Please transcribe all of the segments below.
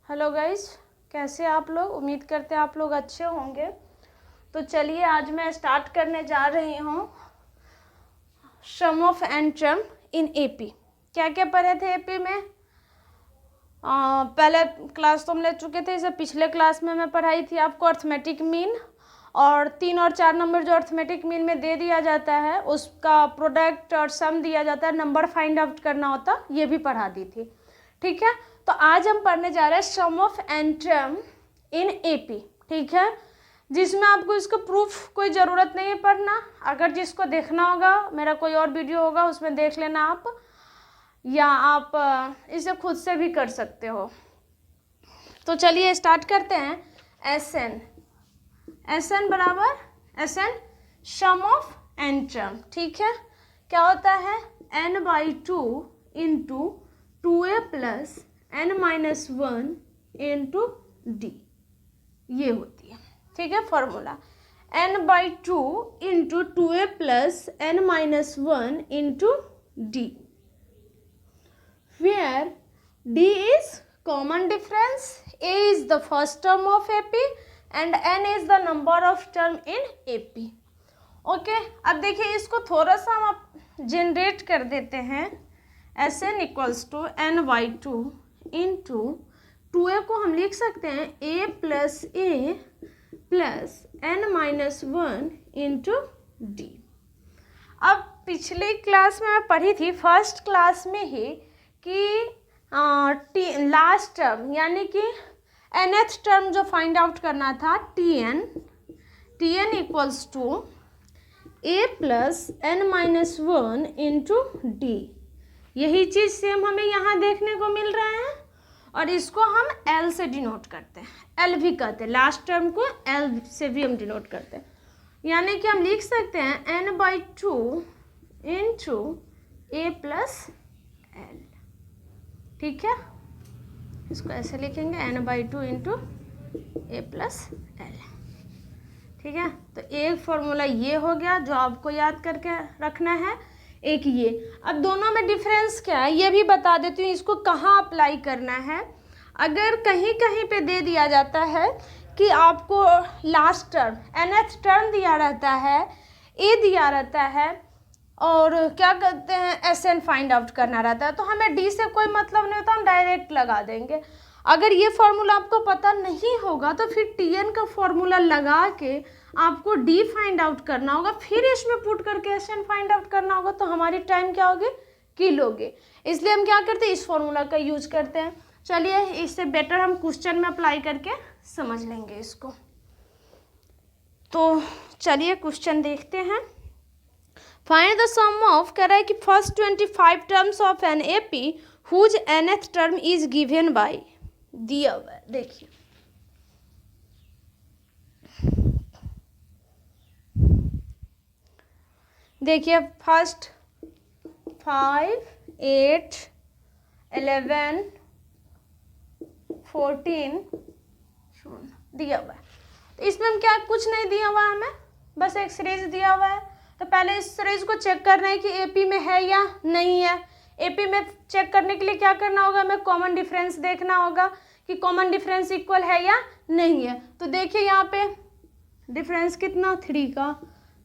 Hello guys, कैसे आप लोग। उम्मीद करते हैं आप लोग अच्छे होंगे। तो चलिए आज मैं स्टार्ट करने जा रही हूँ sum of N term in AP. क्या क्या पढ़े थे एपी में? पहले क्लास तो हम ले चुके थे। इसे पिछले क्लास में मैं पढ़ाई थी आपको अर्थमेटिक मीन, और 3 और 4 नंबर जो अर्थमेटिक मीन में दे दिया जाता है उसका प्रोडक्ट और सम दिया जाता है, नंबर फाइंड आउट करना होता, ये भी पढ़ा दी थी। ठीक है, तो आज हम पढ़ने जा रहे हैं sum of N term in AP. ठीक है, जिसमें आपको इसका प्रूफ कोई ज़रूरत नहीं है पढ़ना। अगर जिसको देखना होगा, मेरा कोई और वीडियो होगा उसमें देख लेना आप, या आप इसे खुद से भी कर सकते हो। तो चलिए स्टार्ट करते हैं। एस एन बराबर S N sum of N term. ठीक है, क्या होता है n/2 into 2a plus n-1 into D, ये होती है। ठीक है, formula n/2 into 2a plus n-1 into D, where d is common difference, a is the first term of AP and n is the number of term in AP. Okay, अब देखिए इसको थोड़ा सा हम जनरेट कर देते हैं। S N equals to n/2 into 2a को हम लिख सकते हैं a plus n-1 into D. अब पिछली क्लास में मैं पढ़ी थी, फर्स्ट क्लास में ही, कि लास्ट टर्म यानी कि nth टर्म जो फाइंड आउट करना था tn equals to a plus n-1 into D. यही चीज़ सेम हमें यहाँ देखने को मिल रहा है, और इसको हम l से डिनोट करते हैं। l भी कहते हैं, लास्ट टर्म को l से भी हम डिनोट करते हैं। यानी कि हम लिख सकते हैं n/2 into a plus l। ठीक है, इसको ऐसे लिखेंगे n/2 into a plus l। ठीक है, तो एक फॉर्मूला ये हो गया जो आपको याद करके रखना है, एक ये। अब दोनों में डिफरेंस क्या है ये भी बता देती हूँ, इसको कहाँ अप्लाई करना है। अगर कहीं कहीं पे दे दिया जाता है कि आपको लास्ट टर्म nth टर्म दिया रहता है, a दिया रहता है, और क्या कहते हैं एस एन फाइंड आउट करना रहता है, तो हमें डी से कोई मतलब नहीं होता, हम डायरेक्ट लगा देंगे। अगर ये फॉर्मूला आपको पता नहीं होगा तो फिर टी एन का फॉर्मूला लगा के आपको डी फाइंड आउट करना होगा, फिर इसमें पुट करके एस एन फाइंड आउट करना होगा, तो हमारी टाइम क्या होगी, किल होगी। इसलिए हम क्या करते हैं, इस फॉर्मूला का यूज करते हैं। चलिए इससे बेटर हम क्वेश्चन में अप्लाई करके समझ लेंगे इसको। तो चलिए क्वेश्चन देखते हैं। फाइंड द सम ऑफ, कह रहा है कि first 25 terms of an AP whose nth term is given by, दिया हुआ है। देखिए देखिए फर्स्ट 5, 8, 11, 14 दिया हुआ है। तो इसमें हम क्या, कुछ नहीं दिया हुआ है हमें, बस एक सीरीज दिया हुआ है। तो पहले इस सीरीज को चेक करना है कि एपी में है या नहीं है। एपी में चेक करने के लिए क्या करना होगा, हमें कॉमन डिफरेंस देखना होगा कि कॉमन डिफरेंस इक्वल है या नहीं है। तो देखिए यहाँ पे डिफरेंस कितना, 3 का,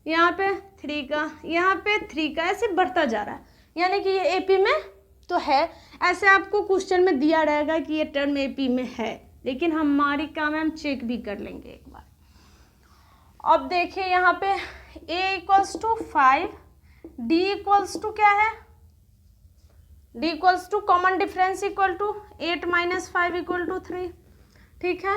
यहाँ पे 3 का, यहाँ पे 3 का, ऐसे बढ़ता जा रहा है, यानी कि ये एपी में तो है। ऐसे आपको क्वेश्चन में दिया रहेगा कि ये टर्म एपी में है, लेकिन हमारी काम है हम चेक भी कर लेंगे एक बार। अब देखिए यहाँ पे a equals to 5, d equals to क्या है, d equals to common difference equal to 8 - 5 equal to 3। ठीक है,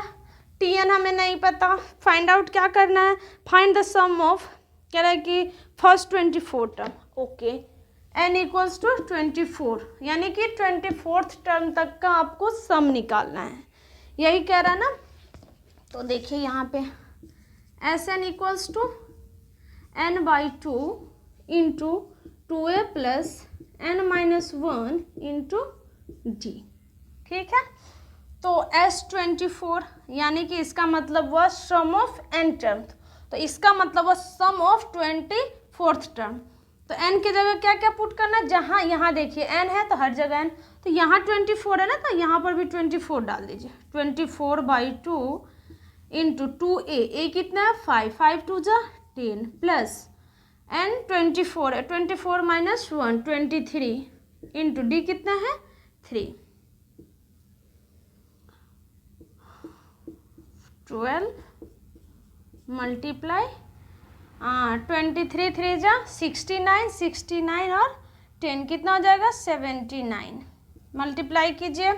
tn हमें नहीं पता, फाइंड आउट क्या करना है, फाइंड द सम ऑफ, कह रहा है कि first 24 term. Okay, n equals to 24, यानी कि 24th टर्म तक का आपको सम निकालना है, यही कह रहा है ना। तो देखिए यहाँ पे S N equals to n/2 into 2a plus n-1 into D. ठीक है, तो S24 यानी कि इसका मतलब हुआ सम ऑफ n टर्म, तो इसका मतलब हुआ सम ऑफ 24th टर्म। तो n की जगह क्या क्या पुट करना, जहाँ यहाँ देखिए n है तो हर जगह n, तो यहाँ 24 है ना, तो यहाँ पर भी 24 डाल दीजिए। 24/2 इंटू 2a, a कितना है 5, 5 2 जा 10 प्लस n 24 है, 24 माइनस 1 23 इंटू d कितना है 3, 12 मल्टीप्लाई 23 3 जा 69, 69 और 10 कितना हो जाएगा 79। मल्टीप्लाई कीजिए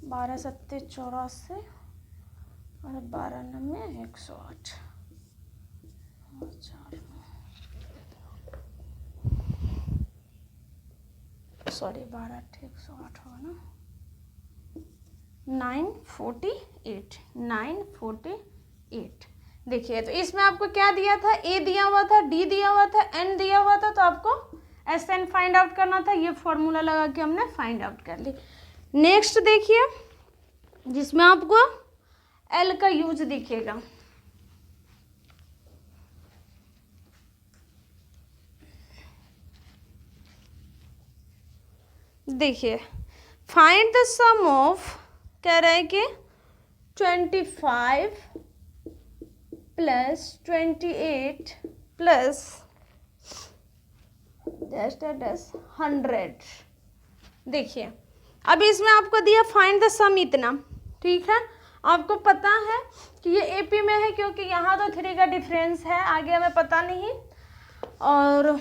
12 सत्ते 84 और 12 नम्मे 108 और 4 सॉरी 12 108 होगा ना 948 948। देखिए तो इसमें आपको क्या दिया था, ए दिया हुआ था, डी दिया हुआ था, एन दिया हुआ था, तो आपको एस एन फाइंड आउट करना था। ये फॉर्मूला लगा के हमने फाइंड आउट कर ली। नेक्स्ट देखिए जिसमें आपको एल का यूज दिखेगा। देखिए फाइंड द सम ऑफ, कह रहा है कि 25 प्लस 28 प्लस 100। देखिए अब इसमें आपको दिया फाइंड द सम इतना, ठीक है। आपको पता है कि ये एपी में है क्योंकि यहाँ तो 3 का डिफरेंस है, आगे हमें पता नहीं। और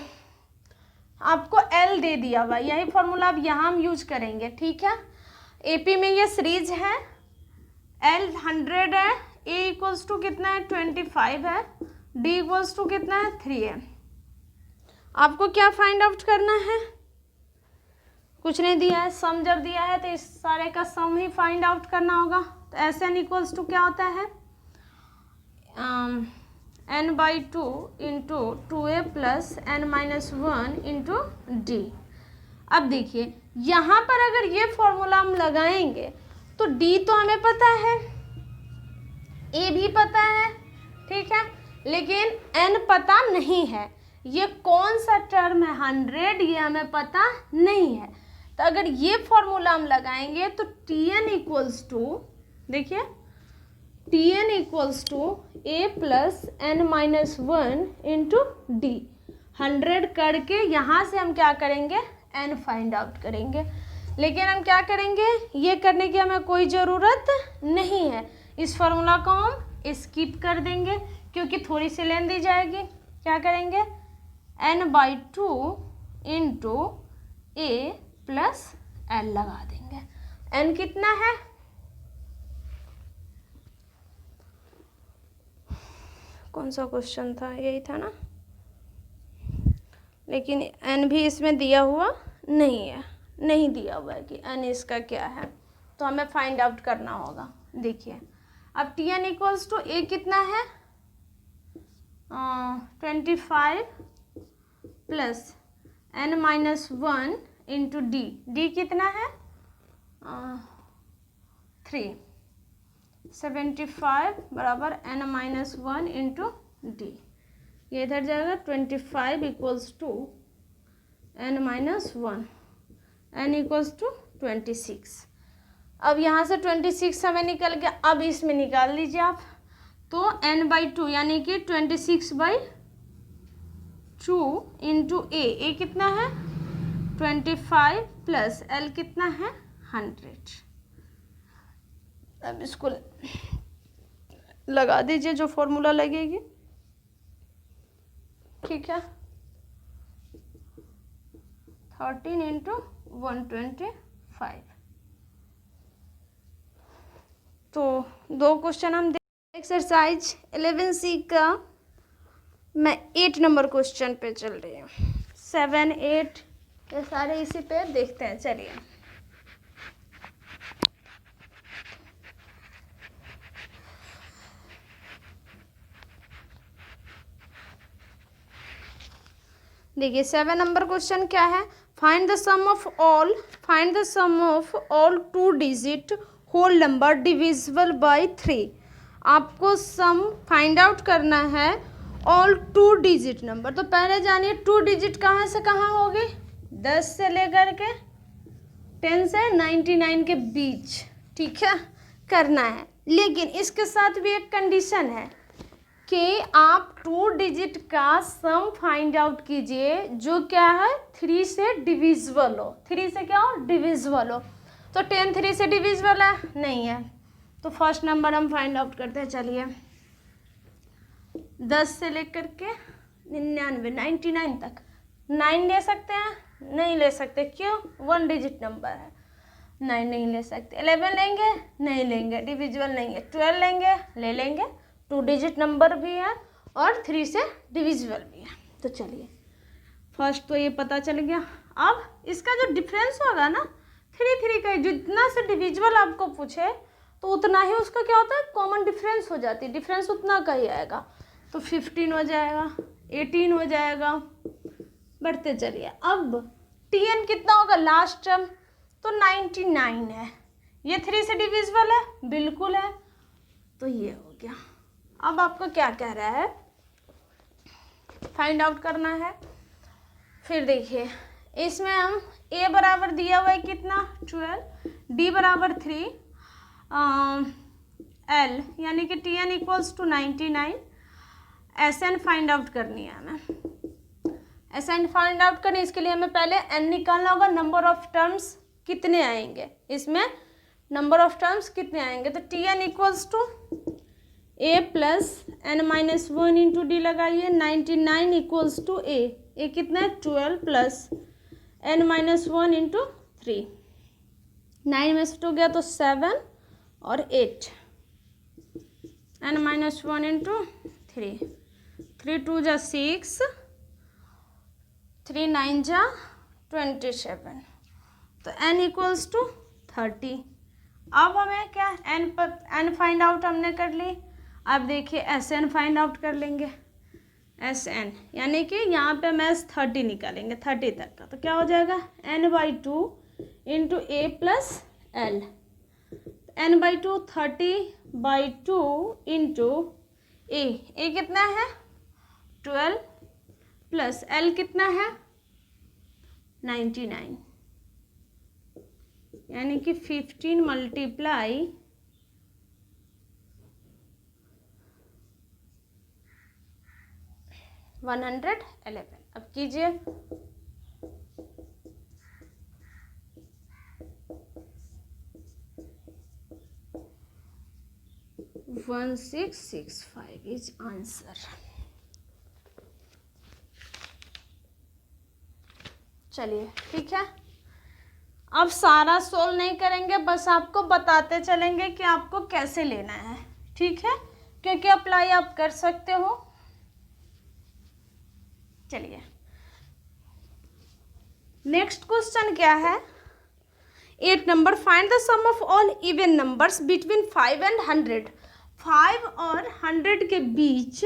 आपको एल दे दिया हुआ, यही फॉर्मूला अब यहाँ हम यूज करेंगे, ठीक है। एपी में ये सीरीज है, एल 100 है, ए इक्वल्स टू कितना है 25 है, डी इक्वल्स टू कितना है 3 है। आपको क्या फाइंड आउट करना है, कुछ नहीं दिया है, सम जब दिया है तो इस सारे का सम ही फाइंड आउट करना होगा। तो एस एन इक्वल्स टू क्या होता है n/2 into 2a plus n-1 into D. अब देखिए यहाँ पर अगर ये फॉर्मूला हम लगाएंगे तो डी तो हमें पता है, ए भी पता है, ठीक है, लेकिन n पता नहीं है। ये कौन सा टर्म है 100, ये हमें पता नहीं है। तो अगर ये फॉर्मूला हम लगाएंगे तो Tn इक्वल्स टू, देखिए Tn equals to a plus n-1 into D. 100 करके यहाँ से हम क्या करेंगे n फाइंड आउट करेंगे, लेकिन हम क्या करेंगे, ये करने की हमें कोई ज़रूरत नहीं है। इस फॉर्मूला को हम स्किप कर देंगे क्योंकि थोड़ी सी लेन दी जाएगी। क्या करेंगे n/2 into a plus l लगा देंगे। n कितना है, कौन सा क्वेश्चन था, यही था ना, लेकिन n भी इसमें दिया हुआ नहीं है, नहीं दिया हुआ है कि n इसका क्या है, तो हमें फाइंड आउट करना होगा। देखिए अब Tn इक्वल्स टू a कितना है 25 plus n-1 into D, D कितना है 3, 75 बराबर n-1 इंटू डी। ये इधर जाएगा 25 equals to n-1, n equals to 26। अब यहाँ से 26 हमें निकल गया, अब इसमें निकाल लीजिए आप। तो n/2 यानी कि 26/2 इंटू ए कितना है 25 प्लस l कितना है 100। अब इसको लगा दीजिए जो फॉर्मूला लगेगी, ठीक है। 13 इंटू 125। तो 2 क्वेश्चन हम देख। एक्सरसाइज 11C का मैं 8 नंबर क्वेश्चन पे चल रही हूँ। 7 8 ये सारे इसी पे देखते हैं, चलिए। देखिए 7 नंबर क्वेश्चन क्या है, find the sum of all 2 digit whole number divisible by 3। आपको सम फाइंड आउट करना है ऑल 2 डिजिट नंबर। तो पहले जानिए 2 डिजिट कहाँ से कहाँ होगी, 10 से लेकर के 10 से 99 के बीच, ठीक है, करना है। लेकिन इसके साथ भी एक कंडीशन है कि आप 2 डिजिट का सम फाइंड आउट कीजिए जो क्या है 3 से डिविजिबल हो। 3 से क्या हो? डिविजिबल हो। तो 10 3 से डिविजिबल है? नहीं है। तो फर्स्ट नंबर हम फाइंड आउट करते हैं। चलिए 10 से लेकर के 99 तक 9 ले सकते हैं? नहीं ले सकते। क्यों? 1 डिजिट नंबर है, 9 नहीं ले सकते। 11 लेंगे? नहीं लेंगे, डिविजिबल नहीं है। 12 लेंगे? ले लेंगे, 2 डिजिट नंबर भी है और 3 से डिविजिबल भी है। तो चलिए फर्स्ट तो ये पता चल गया। अब इसका जो डिफरेंस होगा ना 3 का, जितना से डिविजिबल आपको पूछे तो उतना ही उसका क्या होता है, कॉमन डिफरेंस हो जाती है। डिफरेंस उतना का ही आएगा। तो 15 हो जाएगा, 18 हो जाएगा, बढ़ते चलिए। अब TN कितना होगा लास्ट टर्म? तो 99 है। ये 3 से डिविजिबल है? बिल्कुल है। तो ये हो गया। अब आपको क्या कह रहा है, फाइंड आउट करना है। फिर देखिए इसमें हम A बराबर दिया हुआ है कितना? 12, D बराबर 3, L यानी कि TN equals to 99, SN find out करनी है हमें। SN फाइंड आउट करनी, इसके लिए हमें पहले N निकालना होगा। नंबर ऑफ टर्म्स कितने आएंगे इसमें, नंबर ऑफ टर्म्स कितने आएंगे? तो TN equals to A plus N-1 into D लगाइए। 99 इक्वल्स टू A कितना है? 12 प्लस N-1 इंटू 3। 9 में से 2 गया तो 7 और 8, N-1 इंटू 3, 3 2 जा 6, 3 9 जा 27। तो N इक्वल्स टू 30। अब हमें क्या N फाइंड आउट हमने कर ली। अब देखिए SN फाइंड आउट कर लेंगे। SN यानी कि यहाँ पे हम 30 निकालेंगे, 30 तक का। तो क्या हो जाएगा? N/2 into A plus L। N/2 30/2 into A कितना है? 12 प्लस L कितना है? 99 यानी कि 15 मल्टीप्लाई 111। अब कीजिए। One 1665 is answer. चलिए ठीक है। अब सारा सोल्व नहीं करेंगे, बस आपको बताते चलेंगे कि आपको कैसे लेना है, ठीक है, क्योंकि अप्लाई आप कर सकते हो। चलिए नेक्स्ट क्वेश्चन क्या है? 8 number, find the sum of all even numbers between 5 and 100। 5 और 100 के बीच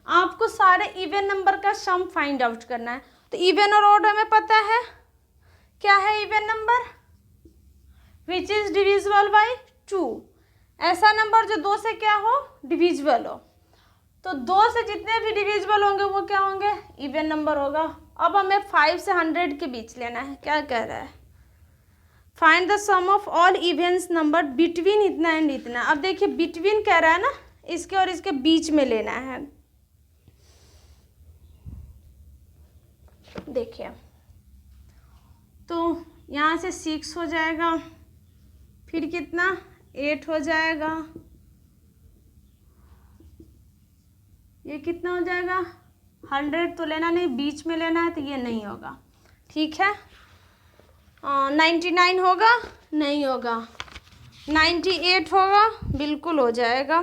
आपको सारे इवन नंबर का सम फाइंड आउट करना है। तो इवन और ऑड हमें पता है क्या है। Even number which is divisible by 2, ऐसा नंबर जो 2 से क्या हो, डिविजिबल हो। तो 2 से जितने भी डिविजिबल होंगे वो क्या होंगे, इवन नंबर होगा। अब हमें 5 से 100 के बीच लेना है। क्या कह रहा है? Find the sum of all events number between इतना एंड इतना। अब देखिए बिटवीन कह रहा है ना, इसके और इसके बीच में लेना है। देखिए तो यहाँ से 6 हो जाएगा, फिर कितना 8 हो जाएगा, ये कितना हो जाएगा 100 तो लेना नहीं, बीच में लेना है, तो ये नहीं होगा, ठीक है। 99 होगा, नहीं होगा। 98 होगा, बिल्कुल हो जाएगा।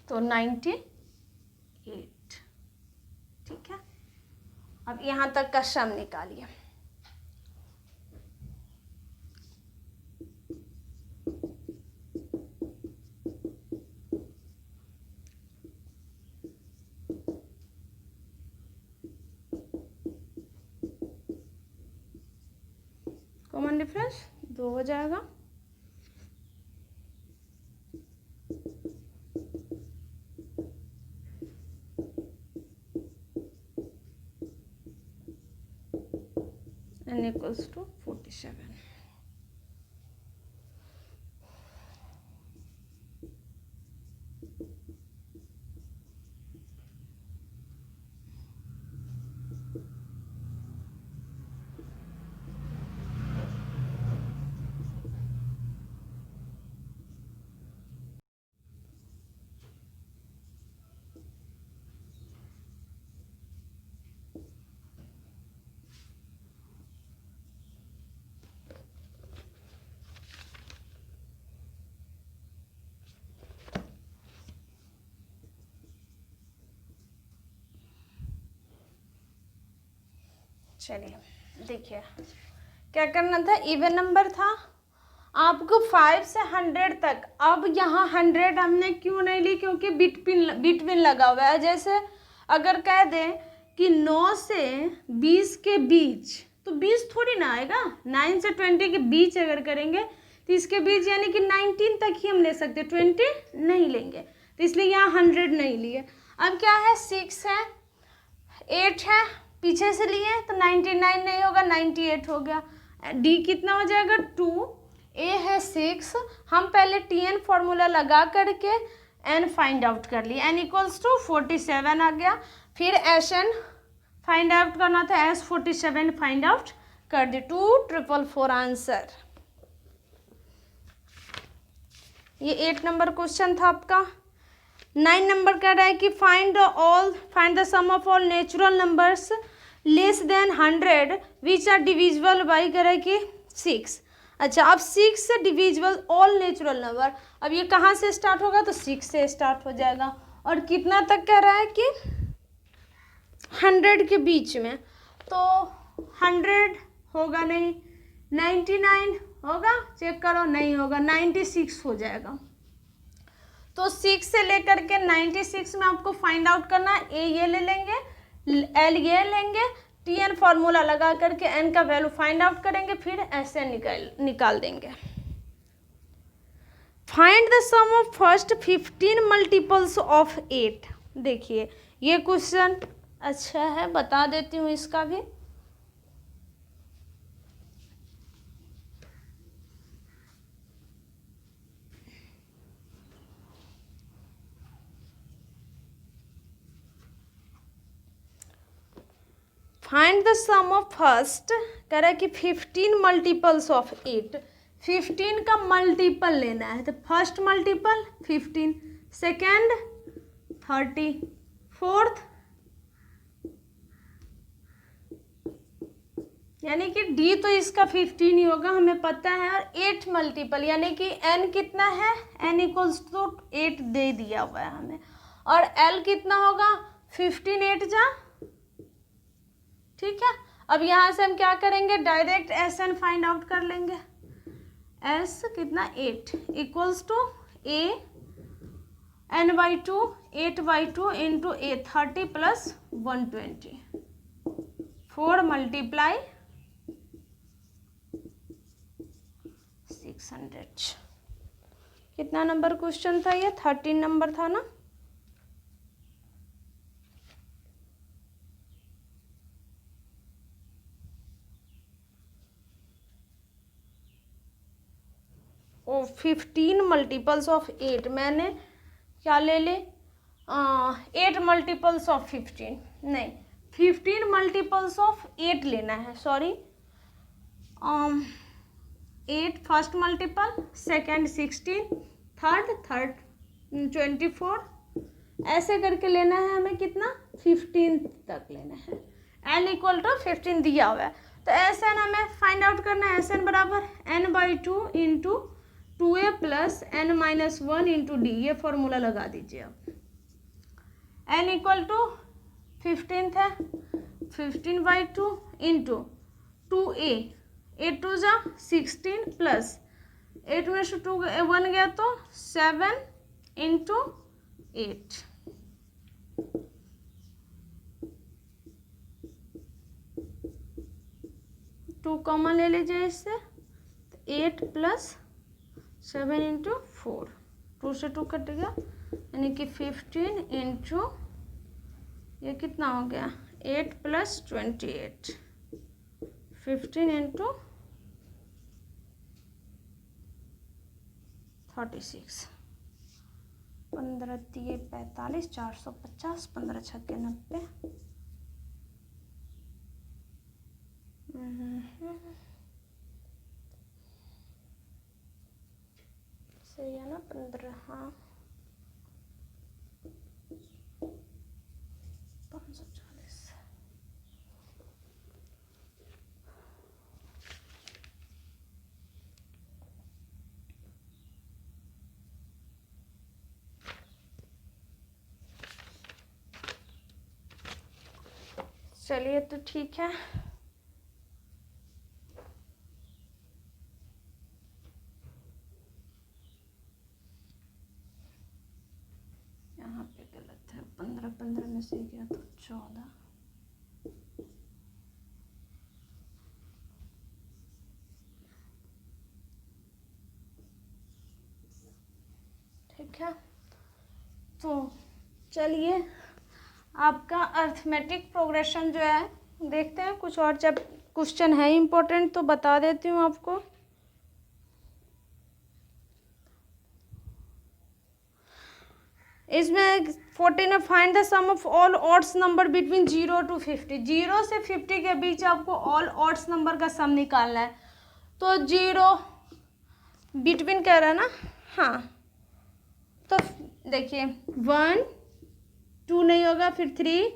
तो 98, ठीक है। अब यहाँ तक का सम निकालिए। कॉमन डिफरेंस 2 हो जाएगा। Equals to 47। चलिए देखिए क्या करना था, इवन नंबर था आपको 5 से 100 तक। अब यहाँ 100 हमने क्यों नहीं ली, क्योंकि बिटवीन लगा हुआ है। जैसे अगर कह दें कि 9 से 20 के बीच, तो 20 थोड़ी ना आएगा, 9 से 20 के बीच अगर करेंगे तो इसके बीच यानी कि 19 तक ही हम ले सकते, 20 नहीं लेंगे, तो इसलिए यहाँ 100 नहीं लिए। अब क्या है, 6 है, 8 है, पीछे से लिए तो 99 नहीं होगा, 98 हो गया। डी कितना हो जाएगा, 2, ए है 6, हम पहले TN फॉर्मूला लगा करके n फाइंड आउट कर लिए, n इक्वल्स टू 47 आ गया। फिर SN फाइंड आउट करना था, S47 फाइंड आउट कर दी, 2444 आंसर। ये 8 नंबर क्वेश्चन था आपका। 9 नंबर कह रहा है कि find the sum of all natural numbers less than 100 which are divisible by कह रहा है कि 6। अच्छा, अब 6 से डिविजिबल ऑल नेचुरल नंबर, अब ये कहाँ से स्टार्ट होगा, तो 6 से स्टार्ट हो जाएगा। और कितना तक कह रहा है कि 100 के बीच में, तो 100 होगा नहीं, 99 होगा, चेक करो, नहीं होगा, 96 हो जाएगा। तो 6 से लेकर के 96 में आपको फाइंड आउट करना है। ए ये ले लेंगे, एल ये लेंगे, TN फॉर्मूला लगा करके n का वैल्यू फाइंड आउट करेंगे, फिर ऐसे निकाल देंगे। Find the sum of first 15 multiples of 8। देखिए ये क्वेश्चन अच्छा है, बता देती हूँ इसका भी। Find the sum of first कह रहा है कि 15 मल्टीपल्स ऑफ 8, 15 का मल्टीपल लेना है, तो फर्स्ट मल्टीपल 15, सेकेंड 30, फोर्थ यानी कि डी तो इसका 15 ही होगा, हमें पता है। और 8 मल्टीपल यानी कि n कितना है, n इक्वल्स टू 8 दे दिया हुआ है हमें। और l कितना होगा, 15 8 जा, ठीक है। अब यहाँ से हम क्या करेंगे, डायरेक्ट SN फाइंड आउट कर लेंगे। S कितना 8 equals to A n/2 8/2 into A 30 plus 120, 4 multiply 600। कितना नंबर क्वेश्चन था ये, 13 नंबर था ना। ओ 15 मल्टीपल्स ऑफ 8, मैंने क्या ले ले, 8 मल्टीपल्स ऑफ 15 नहीं, 15 मल्टीपल्स ऑफ 8 लेना है, sorry. 8 first multiple, second 16, third 24, ऐसे करके लेना है हमें। कितना, 15 तक लेना है। n इक्वल टू 15 दिया हुआ है, तो SN हमें फाइंड आउट करना है। SN बराबर n/2 into 2A plus n-1 into D, ये फॉर्मूला लगा दीजिए अब। n इक्वल टू 15 है, 15/2 इंटू 2A, 8 2 जा 16 प्लस 8 में से 2 1 गया तो 7 इंटू 8, 2 कॉमन ले लीजिए इससे, 8 प्लस 7 इंटू 4, 2 से 2 कट गया, यानी कि 15 इंटू ये कितना हो गया, 8 प्लस 28, 15 इंटू 36, 15 दिए 45, 450, 15 छक्के 90। सही है ना? 15, हाँ 540। चलिए तो ठीक है। यहाँ पे गलत है, 15 15 में से गया तो 14। ठीक है, तो चलिए आपका अर्थमेटिक प्रोग्रेशन जो है देखते हैं। कुछ और जब क्वेश्चन है इम्पोर्टेंट तो बता देती हूँ आपको। इसमें 14 में find the sum of all odds number between 0 to 50। 0 से 50 के बीच आपको ऑल ऑड्स नंबर का सम निकालना है। तो 0 बिटवीन कह रहा है ना, हाँ तो देखिए 1 2 नहीं होगा, फिर 3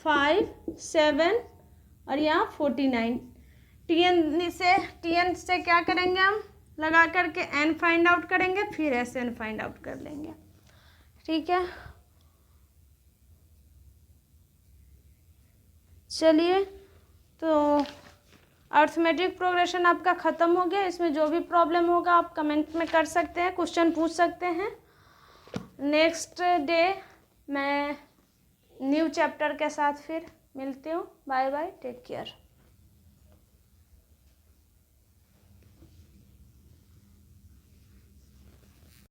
5 7 और यहाँ 49। टीएन से क्या करेंगे हम, लगा करके एन फाइंड आउट करेंगे, फिर एस एन फाइंड आउट कर लेंगे। ठीक है, चलिए तो अर्थमेटिक प्रोग्रेशन आपका ख़त्म हो गया। इसमें जो भी प्रॉब्लम होगा आप कमेंट में कर सकते हैं, क्वेश्चन पूछ सकते हैं। नेक्स्ट डे मैं न्यू चैप्टर के साथ फिर मिलती हूँ। Bye bye, take care.